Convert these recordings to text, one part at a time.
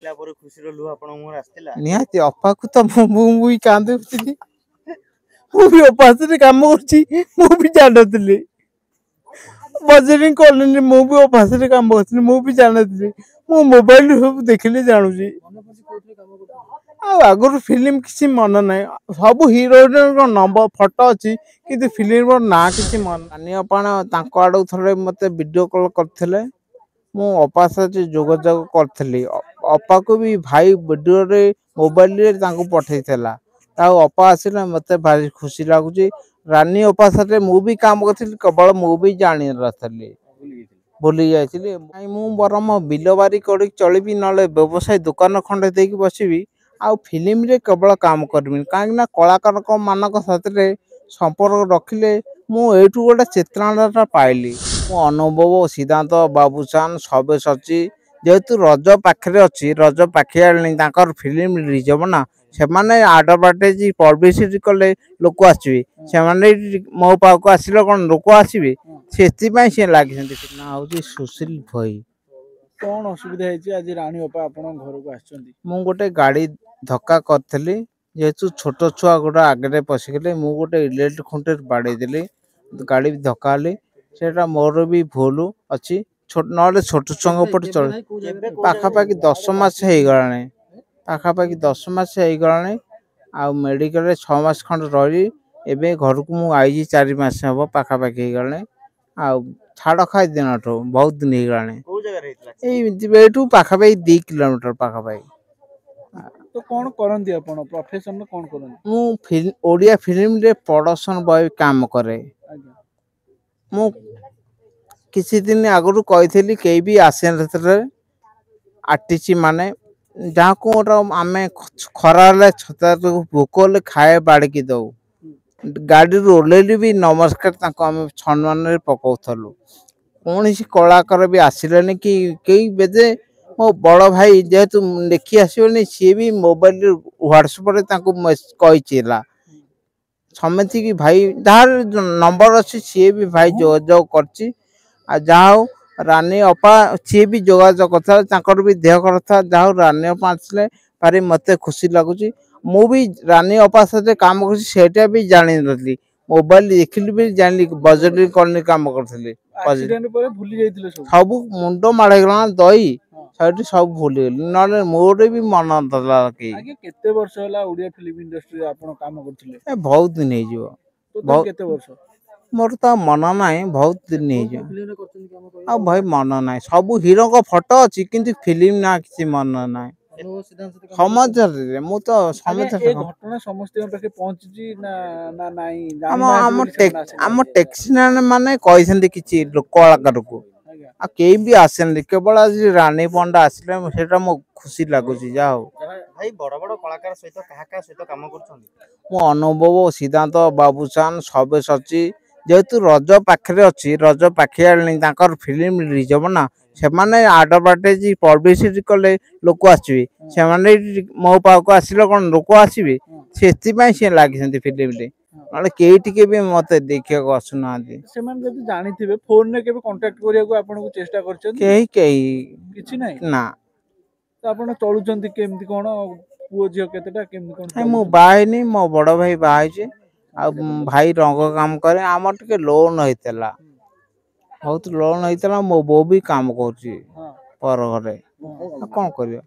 खुशी लुह आप निहाती अफा को तो मुझे कांदे मुझे उपास कम कर जानती बजरिंग कॉलोनी मुझे उपास कम कर मुझे जानती मो मोबाइल सब देखिले जानूची आगुरी फिल्म किसी मन ना सब हिरोइन नंबर फोटो अच्छी कि फिल्म ना कि मन नानीपाण आड़ थे मत वीडियो कॉल करते मु अपा सहित जोगाजोग करी अपा को भी भाई वीडियो रे मोबाइल रे पठे अपा आसिले मत भारी खुशी लगुच रानी अपा साथे मु भी काम करी केवल मु भी जानी रही भूली जाइए मु बरम बिल बारी कर चलि ना व्यवसाय दुकान खंडे दे बसबि आ फिल्म रे केवल काम करमी कहीं कलाकार मान साथ संपर्क रखिले मुझे गोटे चेतना पाइली मो अनुभव सिद्धांत बाबूसान सबे सची जेहेतु रज पाखे अच्छी रज पाखे फिल्म रिलीज हम ना से आडभाटाइज पब्लिसिटी कले लोक आसवे से मो पाक आसिले कौन लोक आसवे से लगे ना हूँ सुशील भई कौन असुविधा आज रानी बापा आपण घर को आछंती मु गोटे गाड़ी धक्का करी जेहेतु छोट छुआ गोटे आगे पशिगले मु गोटे इलेक्ट्रिक खुंटे बाड़ेदेली गाड़ी धक्का से मोर भी भूल अच्छी ना छोट छुआ पटे चल पाखापाखि 10 मास हो गलानी पाखापाखि 10 मास हो गलानी आ मेडिकल 6 मास खंड रही एवं घर को मुझे आई 4 मास हम पाखापाखि हो गलानी आ छाड़ खाई दिन बहुत दिन हो गलानी पाखापाखि 2 किलोमीटर पाखापाखि तो कौन करंती आपण प्रोफेशन कौन करंती मु ओडिया फिल्म रे प्रोडक्शन बॉय काम करे मु किसी दिन आगु कही कई भी आसे आर्टिस्ट माने जहाँ को आम खरा छता भोक खाए बाड़की दौ गाड़ी ओल्ले भी नमस्कार सम्मान पकाउलु कौन कलाकार भी आसिले कि कई बेदे मो बड़ भाई जेहेतु देखी आसबनी सी भी मोबाइल ह्वाट्सअप कही समिति की भाई जहाँ नंबर अच्छी सी भी भाई जोगाजोग कर जाओ रानी अपा सी भी जोगाजोग कर भी देह कर जाओ रानी अपा आसले भारी मत खुशी लगुच मु भी रानी अपा साथ काम कर भी जानी नी मोबाइल देखिली भी जानी बजरिंग कॉलोनी काम करी सब मुंड माड़गला दई सब भूली ना मोर भी मन केते वर्ष होला ओडिया फिल्म इंडस्ट्री आपण काम करथिले बहुत दिन हो बहुत केते वर्ष मोर तो मन ना बहुत दिन हो भाई मन ना सब हीरो को फोटो अच्छी किंतु फिल्म ना किसी मन ना समाचार मु तो घटना समस्त पाखे पहुंची ना ना नाही आम टेक्सीनियन माने कहते किसी कलाकार को आ कई भी आसे केवल आज रानी पंडा आसिले सेटा मो खुशी लगुच जा भाई बड़ बड़ कलाकार सहित कहा सहित काम करछंती मो अनुभव सिद्धांत बाबूसान सबे सची जेहेतु रज पाखे अच्छी रज पाखे फिल्म रिलीज हम ना से आडभाटाइज पब्लिसिटी कले लोक आसवे से मो पाक आसिले कौन लोक आसवे से लगे फिल्म ना कई भी मत देखा आसुना जानी फोन ने कांटेक्ट करने चेष्टा कर ना तो आपण चलुचंती केमती कोन पुओ झियो केतेटा केमती कोन मु बाहेनी मो बड़ भाई बाहे आ भाई रंग काम करे आम टे लोन होता बहुत लोन होता मो बो भी काम कर घरे कौन कर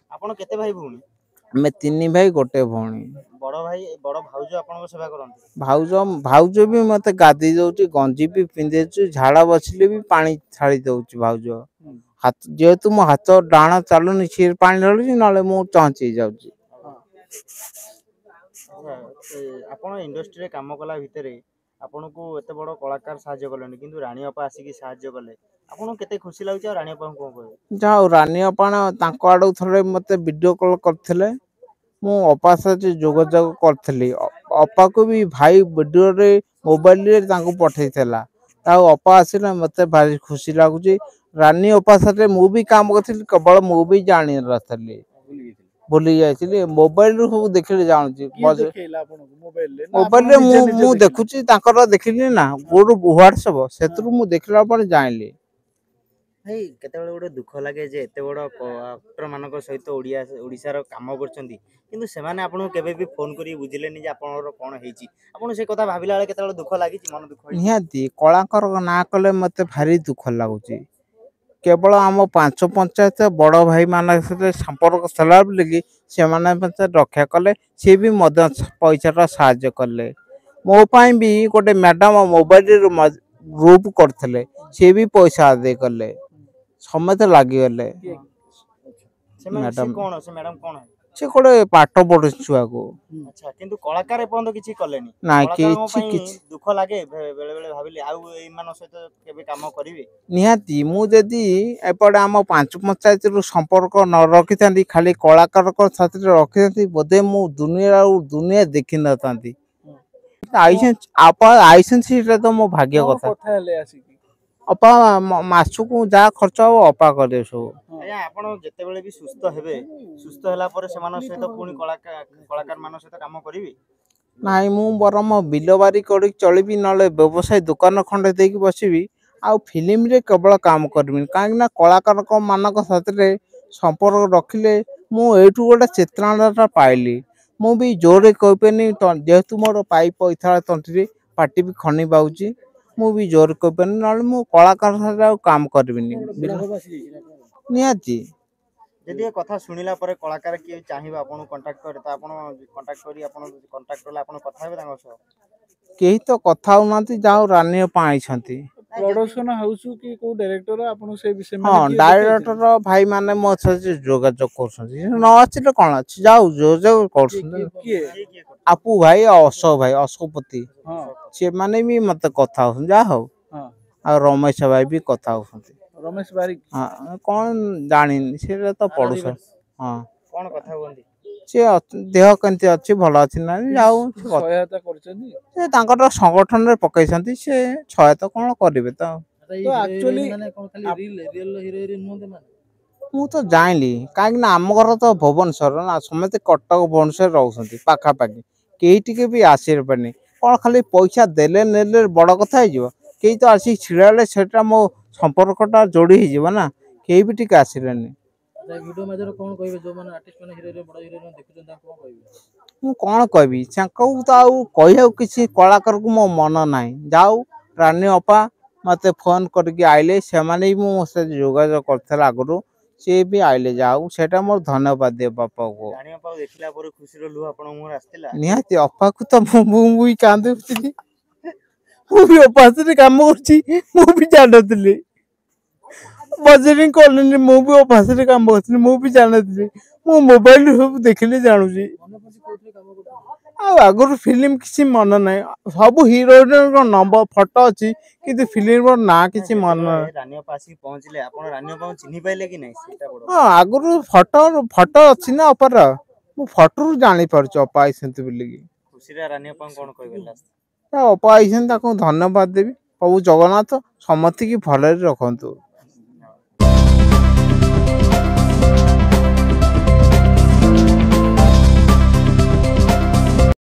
आम 3 भाई गोटे भौणी बड़ भाई बड़ भाउज आपण सेवा करंती भाउज भाउज भी मत गादी दउची गंजी भी पिंधेछु झाड़ा बसले भी पानी छाड़ी दउची भाउज हाथ जेहेतु मो हाथ डाण चलुनी सी पानी ढलुची ना मु चंची जाउची आपण इंडस्ट्री रे काम कला भितरे आपण को एते बड़ कलाकार सहाय्य कलेनी किंतु रानी अपा आसी सहाय्य कले आपण केते खुशी लागुची आ रानी अपा को कहबे जाओ रानी अपाण तांको आडू थरे मते वीडियो कॉल करथिले मु अपा सहित जोगाजोग करी अपा को भी भाई वीडियो रे मोबाइल रे पठे अपा आसिले मत भारी खुशी लगुच रानी अपा साथे मु भी काम करी केवल मु भी जानी रही भूली जाइए मोबाइल रू सब देखिले जानूची मोबाइल मु देखुची देखिली ना व्हाट्सएप से मु देखला पर जानिली ଭାଇ କେତେବେଳେ ଗୋଟେ ଦୁଃଖ ଲାଗେ ଯେ ଏତେ ବଡ଼ ଆକ୍ଟର ମାନଙ୍କ ସହିତ ଓଡ଼ିଶାର କାମ କରୁଛନ୍ତି କିନ୍ତୁ ସେମାନେ ଆପଣଙ୍କୁ କେବେ ବି ଫୋନ କରି ବୁଝିଲେନି ଯେ ଆପଣଙ୍କର କ'ଣ ହେଇଛି। ଆପଣ ସେ କଥା ଭାବିଲା ବେଳେ କେତେବେଳେ ଦୁଃଖ ଲାଗିଛି, ମନ ଦୁଃଖ ହେଇଛି? ନିହାତି କଳାକାର ନାଁ କଲେ ମୋତେ ଭାରି ଦୁଃଖ ଲାଗୁଛି। କେବଳ ଆମ ପାଞ୍ଚ ପଞ୍ଚାୟତ ବଡ଼ ଭାଇମାନଙ୍କ ସହିତ ସମ୍ପର୍କ ଥିଲା ବୋଲିକି ସେମାନେ ମୋତେ ରକ୍ଷା କଲେ। ସିଏ ବି ମଧ୍ୟ ପଇସାଟା ସାହାଯ୍ୟ କଲେ। ମୋ ପାଇଁ ବି ଗୋଟେ ମ୍ୟାଡ଼ାମ ମୋବାଇଲରୁ ଗ୍ରୁପ କରିଥିଲେ, ସିଏ ବି ପଇସା ଆଦାୟ କଲେ, ସମସ୍ତେ ଲାଗିଗଲେ। ସେମାନେ ସେ ମ୍ୟାଡ଼ାମ କ'ଣ ସେ ମ୍ୟାଡାମ କ'ଣ? ସେ ଗୋଟେ ପାଠ ପଢୁଛି ଛୁଆକୁ। ଆଚ୍ଛା, କିନ୍ତୁ କଳାକାର ଏପର୍ଯ୍ୟନ୍ତ କିଛି କଲେନି। ନାଇଁ କଳାକାରଙ୍କ କିଛି ପାଇଁ କିଛି ଦୁଃଖ ଲାଗେ ବେଳେ ବେଳେ ଭାବିଲି ଆଉ ଏଇମାନଙ୍କ ସହିତ କେବେ କାମ କରିବେ। ନିହାତି ମୁଁ ଯଦି ଏପଟେ ଆମ ପାଞ୍ଚ ପଞ୍ଚାୟତରୁ ସମ୍ପର୍କ ନ ରଖିଥାନ୍ତି, ଖାଲି କଳାକାରଙ୍କ ସାଥିରେ ରଖିଥାନ୍ତି, ବୋଧେ ମୁଁ ଦୁନିଆ ଦେଖିନଥାନ୍ତି। ଆଇସେନ୍ସ ଆପଣ ଆଇସେନ୍ସ ସେଇଟା ତ ମୋ ଭାଗ୍ୟ କଥା। ଅପା ମାସକୁ ଯାହା ଖର୍ଚ୍ଚ ହବ ଅପା କରିବେ ସବୁ। ଆଜ୍ଞା, ଆପଣ ଯେତେବେଳେ ବି ସୁସ୍ଥ ହେବେ, ସୁସ୍ଥ ହେଲା ପରେ ସେମାନଙ୍କ ସହିତ ପୁଣି କଳାକାର ମାନଙ୍କ ସହିତ କାମ କରିବେ? ନାଇଁ ମୁଁ ବରଂ ବିଲ ବାରି କରିକି ଚଳିବି, ନହେଲେ ବ୍ୟବସାୟ ଦୋକାନ ଖଣ୍ଡେ ଦେଇକି ବସିବି। ଆଉ ଫିଲ୍ମରେ କେବଳ କାମ କରିବିନି, କାହିଁକି ନା କଳାକାରଙ୍କ ମାନଙ୍କ ସାଥିରେ ସମ୍ପର୍କ ରଖିଲେ ମୁଁ ଏଇଠୁ ଗୋଟେ ଚେତନାଟା ପାଇଲି। ମୁଁ ବି ଜୋରରେ କହିପାରିନି, ଯେହେତୁ ମୋର ପାଇ ପଇସା ତଣ୍ଟିରେ ପାଟି ବି ଖନି ପାଉଛି, ମୁଁ ବି ଜୋରରେ କହିପାରିନି, ନହେଲେ ମୁଁ କଳାକାର ସାଥିରେ ଆଉ କାମ କରିବିନି ନିହାତି। ଯଦି ଏ କଥା ଶୁଣିଲା ପରେ କଳାକାର କିଏ ଚାହିଁବ ଆପଣଙ୍କୁ କଣ୍ଟାକ୍ଟ କରେ, ତ ଆପଣ କଣ୍ଟାକ୍ଟ କରି ଆପଣ କଣ୍ଟାକ୍ଟ କଲେ ଆପଣ କଥା ହେବେ ତାଙ୍କ ସହ? କେହି ତ କଥା ହଉନାହାନ୍ତି, ଯାହା ହଉ ରାନୀ ଅପା ଆଇଛନ୍ତି। ପ୍ରଡକ୍ସନ ହାଉସ କି କୋଉ ଡାଇରେକ୍ଟର ଆପଣଙ୍କୁ ସେ ବିଷୟ ହଁ, ଡାଇରେକ୍ଟର ଭାଇ ମାନେ ମୋ ସହିତ ଯୋଗାଯୋଗ କରୁଛନ୍ତି, ନ ଆସିଲେ କ'ଣ ଅଛି, ଯାଉ ଯୋଗାଯୋଗ କରୁଛନ୍ତି। କିଏ ଆପୁ ଭାଇ ଆଉ ଅଶୋକ ଭାଇ, ଅଶୋକପତି, ହଁ ସେମାନେ ବି ମତେ କଥା ହଉଛନ୍ତି, ଯାହା ହଉ। ହଁ ଆଉ ରମେଶ ଭାଇ ବି କଥା ହଉଛନ୍ତି। ରମେଶ ବାରିକ ହଁ, କ'ଣ ଜାଣିନି, ସେଟା ତ ପଢୁଛ। ହଁ, କ'ଣ କଥା ହୁଅନ୍ତି? ସିଏ ଦେହ କେମିତି ଅଛି, ଭଲ ଅଛି ନା, ଯାଉ ସହାୟତା କରୁଛନ୍ତି। ସେ ତାଙ୍କର ସଂଗଠନରେ ପକେଇଛନ୍ତି, ସେ ସହାୟତା କ'ଣ କରିବେ ତ। ଆକ୍ଚୁଆଲି ମୁଁ ତ ଜାଣିଲି, କାହିଁକି ନା ଆମ ଘର ତ ଭୁବନେଶ୍ୱର ନା, ସମସ୍ତେ କଟକ ଭୁବନେଶ୍ୱର ରହୁଛନ୍ତି ପାଖାପାଖି, କେହି ଟିକେ ବି ଆସିପାରିନି। କ'ଣ ଖାଲି ପଇସା ଦେଲେ ନେଲେ ବଡ଼ କଥା ହେଇଯିବ? କେହି ତ ଆସିକି ଛିଡ଼ା ହେଲେ ସେଟା ମୋ ସମ୍ପର୍କଟା ଯୋଡ଼ି ହେଇଯିବ ନା, କେହି ବି ଟିକେ ଆସିଲେନି। ଭିଡିଓ ମାଧ୍ୟମରେ କଣ କହିବେ ଯୋଉମାନେ ଆର୍ଟିଷ୍ଟ ମାନେ ହିରୋ ବଡ ହିରୋ ଦେଖୁଛନ୍ତି ତାଙ୍କୁ କଣ କହିବେ? ମୁଁ କ'ଣ କହିବି, ତାଙ୍କୁ ତ ଆଉ କହିବାକୁ କିଛି କଳାକାରକୁ ମୋ ମନ ନାହିଁ। ଯାଉ ରାନୀ ଅପା ମୋତେ ଫୋନ କରିକି ଆଇଲେ, ସେମାନେ ବି ମୋ ସହିତ ଯୋଗାଯୋଗ କରିଥିଲେ ଆଗରୁ, ସିଏ ବି ଆଇଲେ, ଯାଉ ସେଇଟା ମୋର ଧନ୍ୟବାଦ ଦିଅ ବାପାକୁ। ରାଣୀ ଅପାକୁ ଦେଖିଲା ପରେ ଖୁସିର ଲୁହ ଆପଣଙ୍କ ମୁହଁରେ ଆସିଥିଲା? ନିହାତି, ଅପାକୁ ତ ମୁଁ ବି କାନ୍ଦୁଥିଲି, ମୁଁ ବି ଅପା ସାଥିରେ କାମ କରୁଛି, ମୁଁ ବି ଜାଣିନଥିଲି। ବଜରିଂ କଲିନି, ମୁଁ ବି ଅପା ସାଥିରେ କାମ କରୁଥିଲି, ମୁଁ ବି ଜାଣିନଥିଲି। ମୁଁ ମୋବାଇଲରୁ ସବୁ ଦେଖିଲି, ଜାଣୁଛି। ଆଉ ଆଗରୁ ଫିଲ୍ମ କିଛି ମନେ ନାହିଁ, ସବୁ ହିରୋଇନଙ୍କ ନମ୍ବର ଫଟୋ ଅଛି, କିନ୍ତୁ ଫିଲ୍ମର ନାଁ କିଛି ମନେ ନାହିଁ। ରାନୀ ଅପା ଆସିକି ପହଞ୍ଚିଲେ, ଆପଣ ରାନୀ ଅପାଙ୍କୁ ଚିହ୍ନି ପାଇଲେ କି ନାହିଁ? ସେଇଟା ବଡ଼। ହଁ, ଆଗରୁ ଫଟୋ ଅଛି ନା ଅପାର, ମୁଁ ଫଟୋରୁ ଜାଣିପାରୁଛି ଅପା ଆଇଛନ୍ତି ବୋଲିକି। ଖୁସିରେ ରାନୀ ଅପାଙ୍କୁ କ'ଣ କହିବେ ଲାଷ୍ଟ? ଅପା ଆଇଛନ୍ତି, ତାକୁ ଧନ୍ୟବାଦ ଦେବି। ପ୍ରଭୁ ଜଗନ୍ନାଥ ସମସ୍ତିକି ଭଲରେ ରଖନ୍ତୁ।